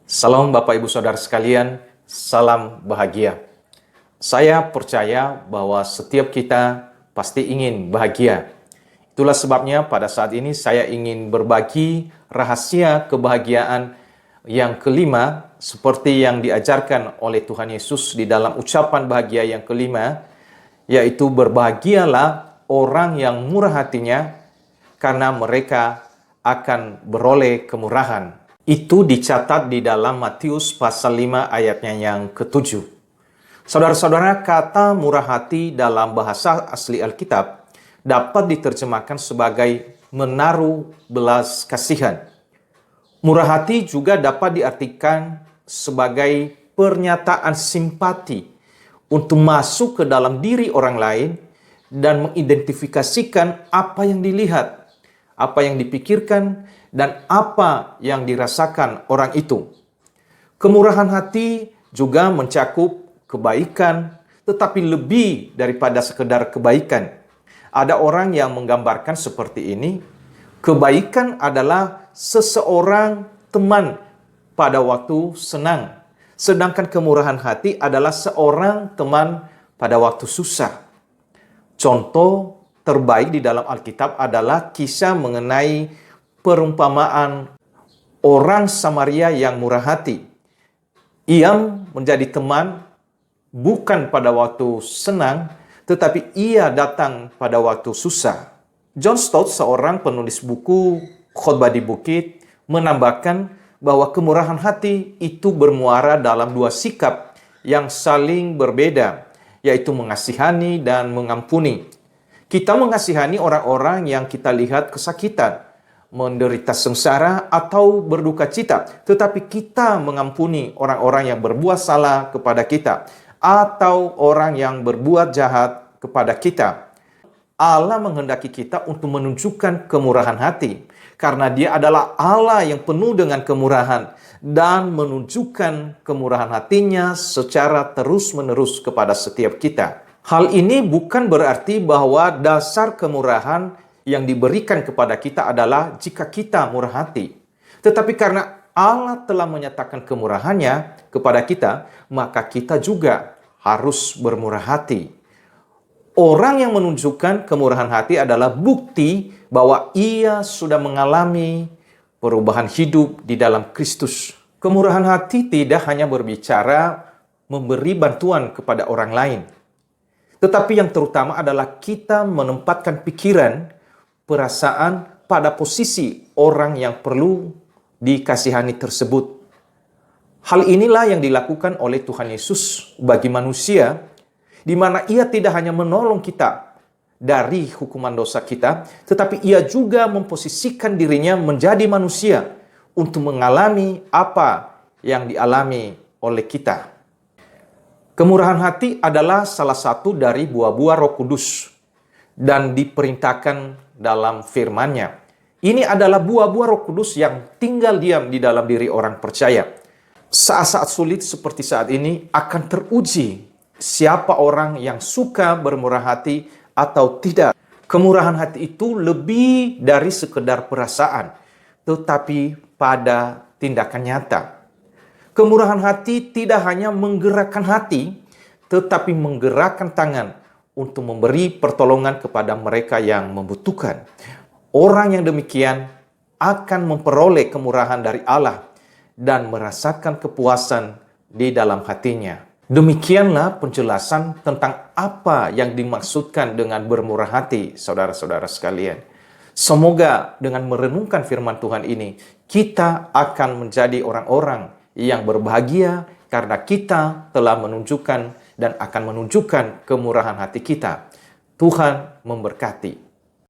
Salam Bapak Ibu Saudara sekalian, salam bahagia. Saya percaya bahwa setiap kita pasti ingin bahagia. Itulah sebabnya pada saat ini saya ingin berbagi rahasia kebahagiaan yang kelima seperti yang diajarkan oleh Tuhan Yesus di dalam ucapan bahagia yang kelima, yaitu berbahagialah orang yang murah hatinya karena mereka akan beroleh kemurahan. Itu dicatat di dalam Matius pasal 5 ayatnya yang ke-7. Saudara-saudara, kata murah hati dalam bahasa asli Alkitab dapat diterjemahkan sebagai menaruh belas kasihan. Murah hati juga dapat diartikan sebagai pernyataan simpati untuk masuk ke dalam diri orang lain dan mengidentifikasikan apa yang dilihat, apa yang dipikirkan, dan apa yang dirasakan orang itu. Kemurahan hati juga mencakup kebaikan, tetapi lebih daripada sekedar kebaikan. Ada orang yang menggambarkan seperti ini, kebaikan adalah seseorang teman pada waktu senang, sedangkan kemurahan hati adalah seorang teman pada waktu susah. Contoh terbaik di dalam Alkitab adalah kisah mengenai perumpamaan orang Samaria yang murah hati. Ia menjadi teman bukan pada waktu senang, tetapi ia datang pada waktu susah. John Stott, seorang penulis buku Khotbah di Bukit, menambahkan bahwa kemurahan hati itu bermuara dalam dua sikap yang saling berbeda, yaitu mengasihani dan mengampuni. Kita mengasihani orang-orang yang kita lihat kesakitan, menderita sengsara atau berduka cita, tetapi kita mengampuni orang-orang yang berbuat salah kepada kita atau orang yang berbuat jahat kepada kita. Allah menghendaki kita untuk menunjukkan kemurahan hati karena Dia adalah Allah yang penuh dengan kemurahan dan menunjukkan kemurahan hatinya secara terus-menerus kepada setiap kita. Hal ini bukan berarti bahwa dasar kemurahan yang diberikan kepada kita adalah jika kita murah hati. Tetapi karena Allah telah menyatakan kemurahannya kepada kita, maka kita juga harus bermurah hati. Orang yang menunjukkan kemurahan hati adalah bukti bahwa ia sudah mengalami perubahan hidup di dalam Kristus. Kemurahan hati tidak hanya berbicara memberi bantuan kepada orang lain, tetapi yang terutama adalah kita menempatkan pikiran, perasaan pada posisi orang yang perlu dikasihani tersebut. Hal inilah yang dilakukan oleh Tuhan Yesus bagi manusia, di mana Ia tidak hanya menolong kita dari hukuman dosa kita, tetapi Ia juga memposisikan dirinya menjadi manusia untuk mengalami apa yang dialami oleh kita. Kemurahan hati adalah salah satu dari buah-buah Roh Kudus dan diperintahkan dalam firman-Nya. Ini adalah buah-buah Roh Kudus yang tinggal diam di dalam diri orang percaya. Saat-saat sulit seperti saat ini akan teruji siapa orang yang suka bermurah hati atau tidak. Kemurahan hati itu lebih dari sekedar perasaan, tetapi pada tindakan nyata. Kemurahan hati tidak hanya menggerakkan hati, tetapi menggerakkan tangan untuk memberi pertolongan kepada mereka yang membutuhkan. Orang yang demikian akan memperoleh kemurahan dari Allah dan merasakan kepuasan di dalam hatinya. Demikianlah penjelasan tentang apa yang dimaksudkan dengan bermurah hati, saudara-saudara sekalian. Semoga dengan merenungkan firman Tuhan ini, kita akan menjadi orang-orang yang berbahagia karena kita telah menunjukkan dan akan menunjukkan kemurahan hati kita. Tuhan memberkati.